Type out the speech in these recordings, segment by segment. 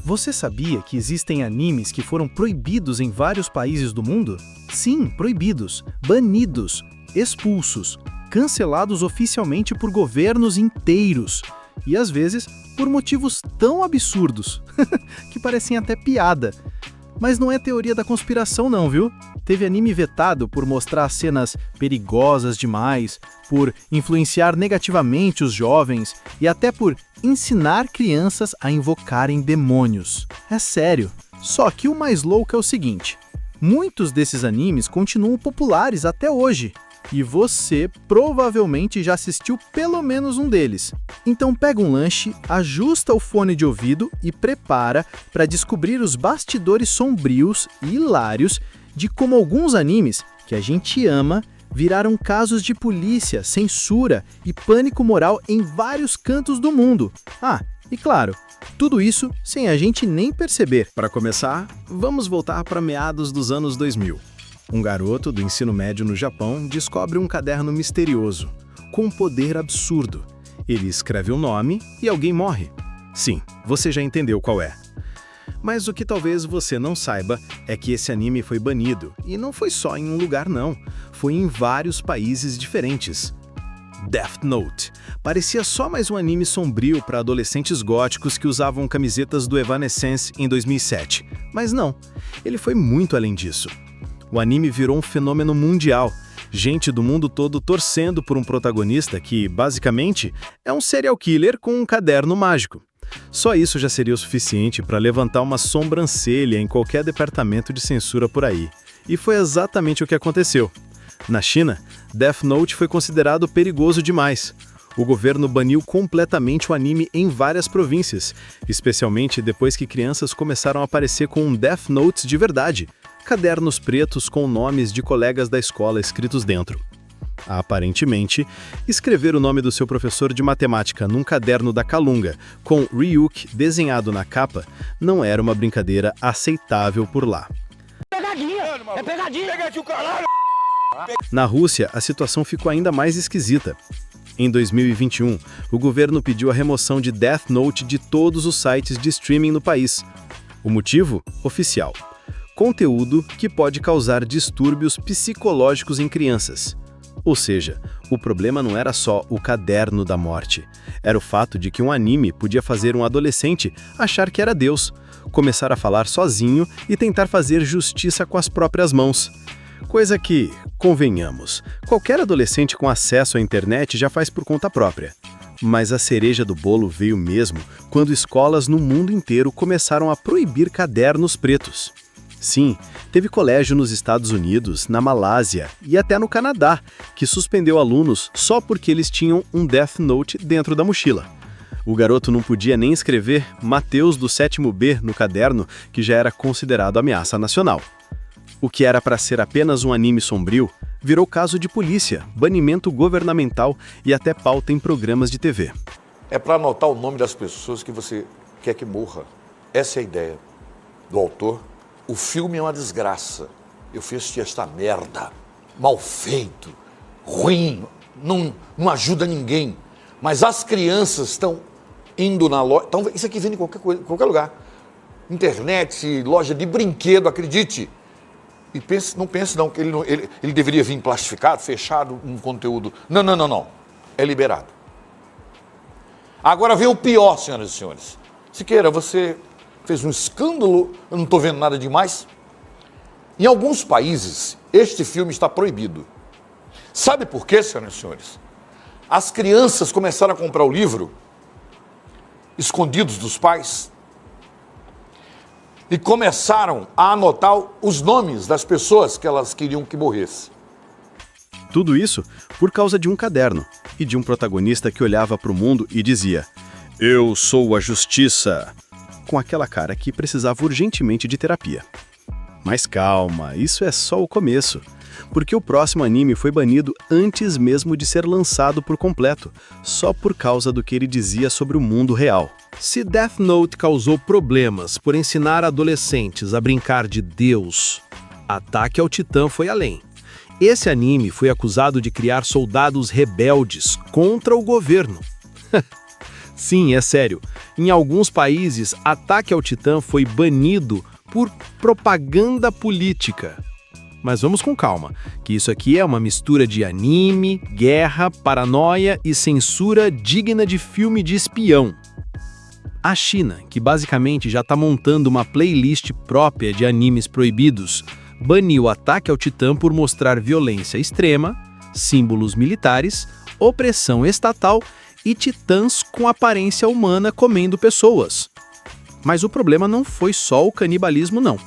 Você sabia que existem animes que foram proibidos em vários países do mundo? Sim, proibidos, banidos, expulsos, cancelados oficialmente por governos inteiros. E às vezes por motivos tão absurdos que parecem até piada. Mas não é teoria da conspiração não, viu? Teve anime vetado por mostrar cenas perigosas demais, por influenciar negativamente os jovens e até por ensinar crianças a invocarem demônios. É sério. Só que o mais louco é o seguinte: muitos desses animes continuam populares até hoje. E você provavelmente já assistiu pelo menos um deles. Então pega um lanche, ajusta o fone de ouvido e prepara para descobrir os bastidores sombrios e hilários de como alguns animes que a gente ama viraram casos de polícia, censura e pânico moral em vários cantos do mundo. Ah, e claro, tudo isso sem a gente nem perceber. Para começar, vamos voltar para meados dos anos 2000. Um garoto do ensino médio no Japão descobre um caderno misterioso, com um poder absurdo. Ele escreve um nome e alguém morre. Sim, você já entendeu qual é. Mas o que talvez você não saiba é que esse anime foi banido, e não foi só em um lugar não, foi em vários países diferentes. Death Note parecia só mais um anime sombrio para adolescentes góticos que usavam camisetas do Evanescence em 2007. Mas não, ele foi muito além disso. O anime virou um fenômeno mundial, gente do mundo todo torcendo por um protagonista que, basicamente, é um serial killer com um caderno mágico. Só isso já seria o suficiente para levantar uma sobrancelha em qualquer departamento de censura por aí. E foi exatamente o que aconteceu. Na China, Death Note foi considerado perigoso demais. O governo baniu completamente o anime em várias províncias, especialmente depois que crianças começaram a aparecer com um Death Note de verdade, cadernos pretos com nomes de colegas da escola escritos dentro. Aparentemente, escrever o nome do seu professor de matemática num caderno da Calunga, com Ryuk desenhado na capa, não era uma brincadeira aceitável por lá. Pegadinha! É pegadinha! Pegadinha, caralho! Na Rússia, a situação ficou ainda mais esquisita. Em 2021, o governo pediu a remoção de Death Note de todos os sites de streaming no país. O motivo? Oficial: conteúdo que pode causar distúrbios psicológicos em crianças. Ou seja, o problema não era só o caderno da morte. Era o fato de que um anime podia fazer um adolescente achar que era Deus, começar a falar sozinho e tentar fazer justiça com as próprias mãos. Coisa que, convenhamos, qualquer adolescente com acesso à internet já faz por conta própria. Mas a cereja do bolo veio mesmo quando escolas no mundo inteiro começaram a proibir cadernos pretos. Sim, teve colégio nos Estados Unidos, na Malásia e até no Canadá, que suspendeu alunos só porque eles tinham um Death Note dentro da mochila. O garoto não podia nem escrever Mateus do 7º B no caderno, que já era considerado ameaça nacional. O que era para ser apenas um anime sombrio, virou caso de polícia, banimento governamental e até pauta em programas de TV. É para anotar o nome das pessoas que você quer que morra. Essa é a ideia do autor. O filme é uma desgraça. Eu fiz assistir esta merda. Mal feito, ruim, não ajuda ninguém. Mas as crianças estão indo na loja. Então, isso aqui vende em qualquer lugar. Internet, loja de brinquedo, acredite. E não pense que ele deveria vir plastificado, fechado, um conteúdo. Não. É liberado. Agora vem o pior, senhoras e senhores. Siqueira, você fez um escândalo, eu não estou vendo nada demais. Em alguns países, este filme está proibido. Sabe por quê, senhoras e senhores? As crianças começaram a comprar o livro, escondidos dos pais, e começaram a anotar os nomes das pessoas que elas queriam que morresse. Tudo isso por causa de um caderno e de um protagonista que olhava para o mundo e dizia: "Eu sou a justiça", com aquela cara que precisava urgentemente de terapia. Mas calma, isso é só o começo, porque o próximo anime foi banido antes mesmo de ser lançado por completo, só por causa do que ele dizia sobre o mundo real. Se Death Note causou problemas por ensinar adolescentes a brincar de Deus, Ataque ao Titã foi além. Esse anime foi acusado de criar soldados rebeldes contra o governo. Sim, é sério. Em alguns países, Ataque ao Titã foi banido por propaganda política. Mas vamos com calma, que isso aqui é uma mistura de anime, guerra, paranoia e censura digna de filme de espião. A China, que basicamente já está montando uma playlist própria de animes proibidos, baniu Ataque ao Titã por mostrar violência extrema, símbolos militares, opressão estatal e titãs com aparência humana comendo pessoas. Mas o problema não foi só o canibalismo, não.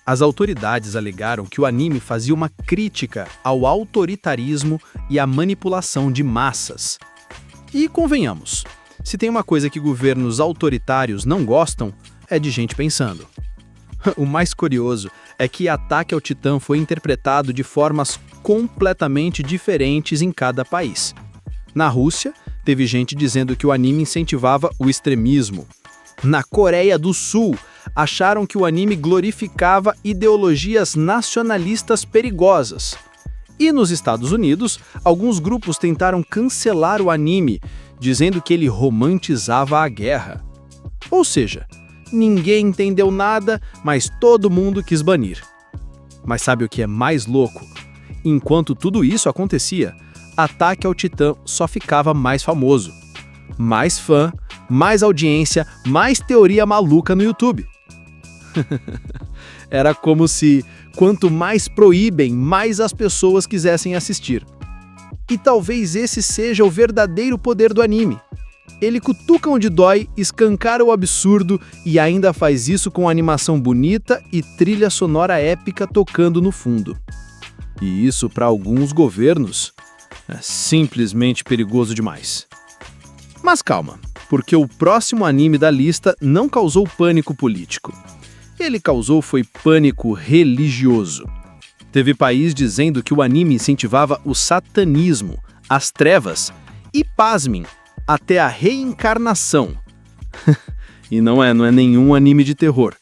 As autoridades alegaram que o anime fazia uma crítica ao autoritarismo e à manipulação de massas. E convenhamos, se tem uma coisa que governos autoritários não gostam, é de gente pensando. O mais curioso é que Ataque ao Titã foi interpretado de formas completamente diferentes em cada país. Na Rússia, teve gente dizendo que o anime incentivava o extremismo. Na Coreia do Sul, acharam que o anime glorificava ideologias nacionalistas perigosas. E nos Estados Unidos, alguns grupos tentaram cancelar o anime, dizendo que ele romantizava a guerra. Ou seja, ninguém entendeu nada, mas todo mundo quis banir. Mas sabe o que é mais louco? Enquanto tudo isso acontecia, Ataque ao Titã só ficava mais famoso. Mais fã, mais audiência, mais teoria maluca no YouTube. Era como se, quanto mais proíbem, mais as pessoas quisessem assistir. E talvez esse seja o verdadeiro poder do anime. Ele cutuca onde dói, escancara o absurdo e ainda faz isso com animação bonita e trilha sonora épica tocando no fundo. E isso, para alguns governos, é simplesmente perigoso demais. Mas calma, porque o próximo anime da lista não causou pânico político. Ele causou foi pânico religioso. Teve país dizendo que o anime incentivava o satanismo, as trevas e, pasmem, até a reencarnação. E não é nenhum anime de terror.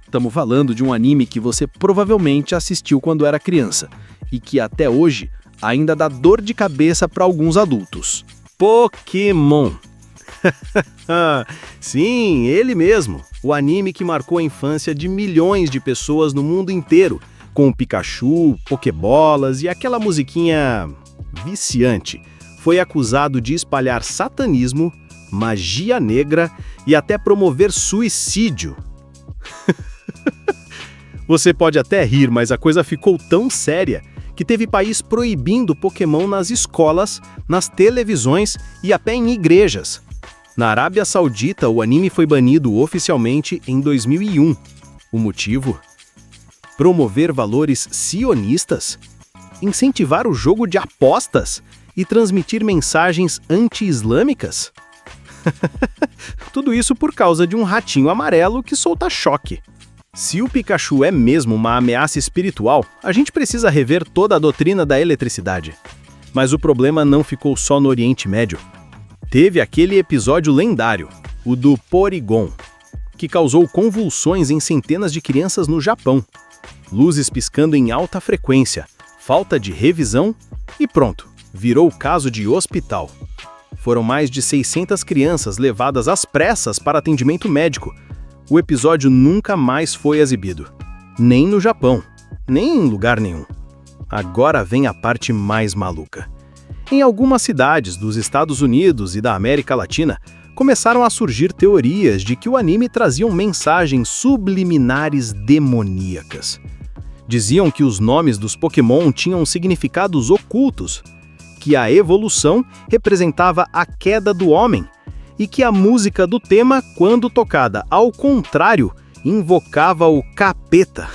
Estamos falando de um anime que você provavelmente assistiu quando era criança e que até hoje ainda dá dor de cabeça para alguns adultos. Pokémon. Sim, ele mesmo. O anime que marcou a infância de milhões de pessoas no mundo inteiro, com o Pikachu, Pokébolas e aquela musiquinha viciante. Foi acusado de espalhar satanismo, magia negra e até promover suicídio. Você pode até rir, mas a coisa ficou tão séria que teve país proibindo Pokémon nas escolas, nas televisões e até em igrejas. Na Arábia Saudita, o anime foi banido oficialmente em 2001. O motivo? Promover valores sionistas? Incentivar o jogo de apostas? E transmitir mensagens anti-islâmicas? Tudo isso por causa de um ratinho amarelo que solta choque. Se o Pikachu é mesmo uma ameaça espiritual, a gente precisa rever toda a doutrina da eletricidade. Mas o problema não ficou só no Oriente Médio. Teve aquele episódio lendário, o do Porygon, que causou convulsões em centenas de crianças no Japão. Luzes piscando em alta frequência, falta de revisão e pronto, virou caso de hospital. Foram mais de 600 crianças levadas às pressas para atendimento médico. O episódio nunca mais foi exibido. Nem no Japão, nem em lugar nenhum. Agora vem a parte mais maluca. Em algumas cidades dos Estados Unidos e da América Latina, começaram a surgir teorias de que o anime trazia mensagens subliminares demoníacas. Diziam que os nomes dos Pokémon tinham significados ocultos, que a evolução representava a queda do homem e que a música do tema, quando tocada ao contrário, invocava o capeta.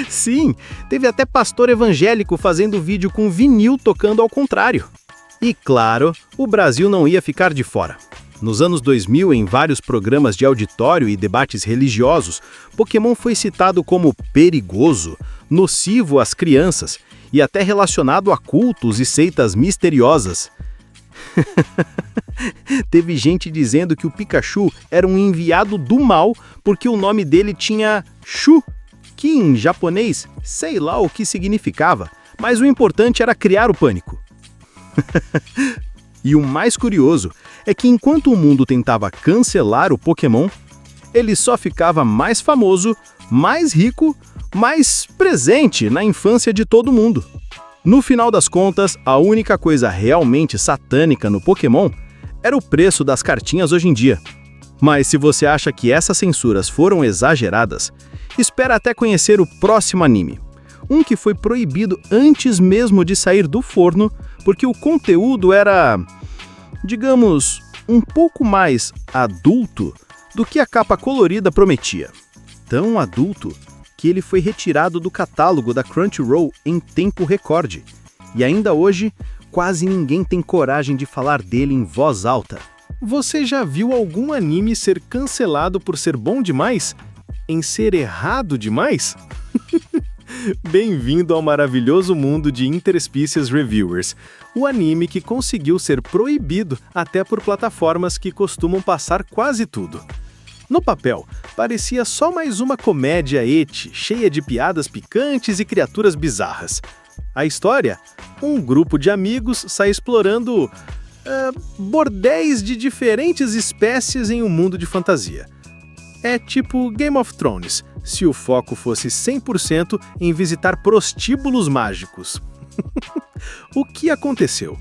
Sim, teve até pastor evangélico fazendo vídeo com vinil tocando ao contrário. E claro, o Brasil não ia ficar de fora. Nos anos 2000, em vários programas de auditório e debates religiosos, Pokémon foi citado como perigoso, nocivo às crianças e até relacionado a cultos e seitas misteriosas. Teve gente dizendo que o Pikachu era um enviado do mal porque o nome dele tinha Shu, que em japonês sei lá o que significava, mas o importante era criar o pânico. E o mais curioso é que enquanto o mundo tentava cancelar o Pokémon, ele só ficava mais famoso, mais rico, mais presente na infância de todo mundo. No final das contas, a única coisa realmente satânica no Pokémon era o preço das cartinhas hoje em dia. Mas se você acha que essas censuras foram exageradas, espera até conhecer o próximo anime. Um que foi proibido antes mesmo de sair do forno, porque o conteúdo era, digamos, um pouco mais adulto do que a capa colorida prometia. Tão adulto que ele foi retirado do catálogo da Crunchyroll em tempo recorde. E ainda hoje, quase ninguém tem coragem de falar dele em voz alta. Você já viu algum anime ser cancelado por ser bom demais? Em ser errado demais? Bem-vindo ao maravilhoso mundo de Interspecies Reviewers, o anime que conseguiu ser proibido até por plataformas que costumam passar quase tudo. No papel, parecia só mais uma comédia eti, cheia de piadas picantes e criaturas bizarras. A história? Um grupo de amigos sai explorando bordéis de diferentes espécies em um mundo de fantasia. É tipo Game of Thrones, se o foco fosse 100% em visitar prostíbulos mágicos. O que aconteceu?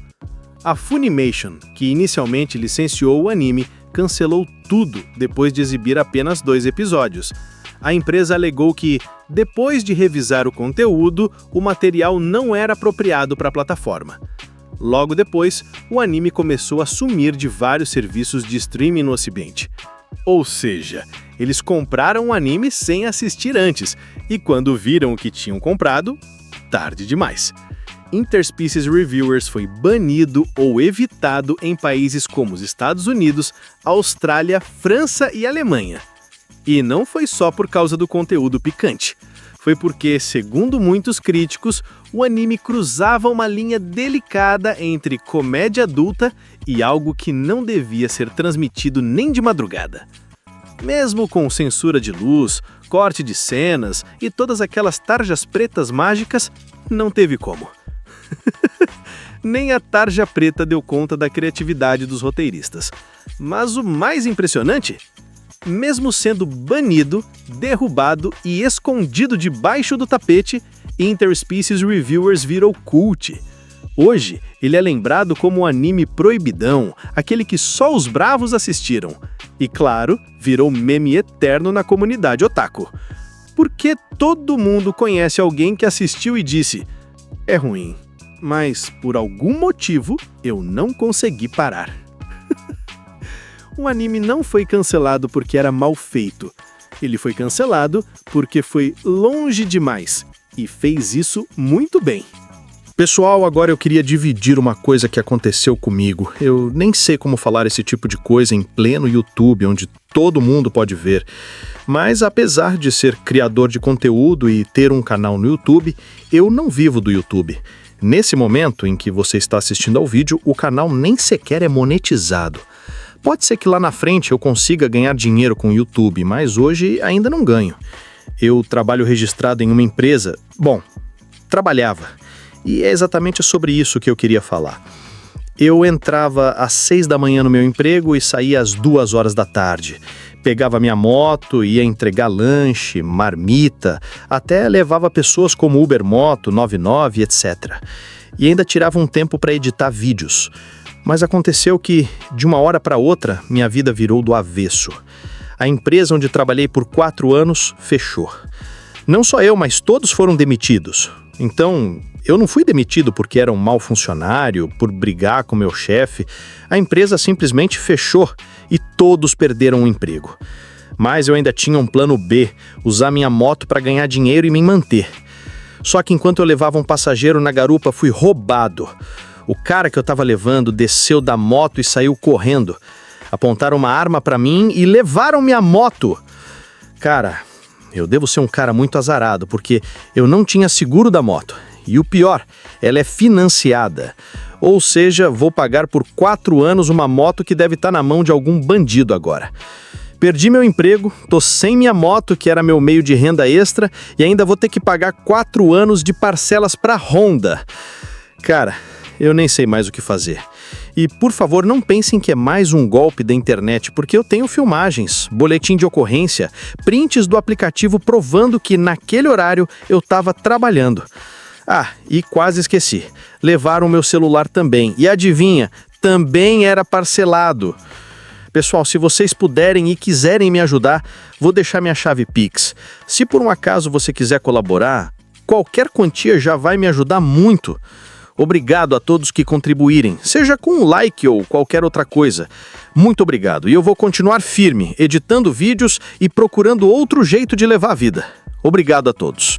A Funimation, que inicialmente licenciou o anime, cancelou tudo depois de exibir apenas 2 episódios. A empresa alegou que, depois de revisar o conteúdo, o material não era apropriado para a plataforma. Logo depois, o anime começou a sumir de vários serviços de streaming no Ocidente. Ou seja, eles compraram o anime sem assistir antes, e quando viram o que tinham comprado, tarde demais. Interspecies Reviewers foi banido ou evitado em países como os Estados Unidos, Austrália, França e Alemanha. E não foi só por causa do conteúdo picante. Foi porque, segundo muitos críticos, o anime cruzava uma linha delicada entre comédia adulta e algo que não devia ser transmitido nem de madrugada. Mesmo com censura de luz, corte de cenas e todas aquelas tarjas pretas mágicas, não teve como. Nem a tarja preta deu conta da criatividade dos roteiristas. Mas o mais impressionante? Mesmo sendo banido, derrubado e escondido debaixo do tapete, Interspecies Reviewers virou cult. Hoje, ele é lembrado como um anime proibidão, aquele que só os bravos assistiram. E claro, virou meme eterno na comunidade otaku. Porque todo mundo conhece alguém que assistiu e disse: é ruim, mas por algum motivo eu não consegui parar. O anime não foi cancelado porque era mal feito. Ele foi cancelado porque foi longe demais e fez isso muito bem. Pessoal, agora eu queria dividir uma coisa que aconteceu comigo. Eu nem sei como falar esse tipo de coisa em pleno YouTube, onde todo mundo pode ver. Mas apesar de ser criador de conteúdo e ter um canal no YouTube, eu não vivo do YouTube. Nesse momento em que você está assistindo ao vídeo, o canal nem sequer é monetizado. Pode ser que lá na frente eu consiga ganhar dinheiro com o YouTube, mas hoje ainda não ganho. Eu trabalho registrado em uma empresa. Bom, trabalhava. E é exatamente sobre isso que eu queria falar. Eu entrava às 6 da manhã no meu emprego e saía às 2 horas da tarde. Pegava minha moto, ia entregar lanche, marmita, até levava pessoas como Uber Moto, 99, etc. E ainda tirava um tempo para editar vídeos. Mas aconteceu que, de uma hora para outra, minha vida virou do avesso. A empresa onde trabalhei por 4 anos fechou. Não só eu, mas todos foram demitidos. Então, eu não fui demitido porque era um mau funcionário, por brigar com meu chefe. A empresa simplesmente fechou e todos perderam o emprego. Mas eu ainda tinha um plano B, usar minha moto para ganhar dinheiro e me manter. Só que enquanto eu levava um passageiro na garupa, fui roubado. O cara que eu estava levando desceu da moto e saiu correndo. Apontaram uma arma para mim e levaram minha moto. Cara, eu devo ser um cara muito azarado, porque eu não tinha seguro da moto. E o pior, ela é financiada. Ou seja, vou pagar por 4 anos uma moto que deve estar na mão de algum bandido agora. Perdi meu emprego, tô sem minha moto, que era meu meio de renda extra, e ainda vou ter que pagar 4 anos de parcelas para Honda. Cara, eu nem sei mais o que fazer. E, por favor, não pensem que é mais um golpe da internet, porque eu tenho filmagens, boletim de ocorrência, prints do aplicativo provando que naquele horário eu estava trabalhando. Ah, e quase esqueci. Levaram meu celular também. E adivinha, também era parcelado. Pessoal, se vocês puderem e quiserem me ajudar, vou deixar minha chave Pix. Se por um acaso você quiser colaborar, qualquer quantia já vai me ajudar muito. Obrigado a todos que contribuírem, seja com um like ou qualquer outra coisa. Muito obrigado. E eu vou continuar firme, editando vídeos e procurando outro jeito de levar a vida. Obrigado a todos.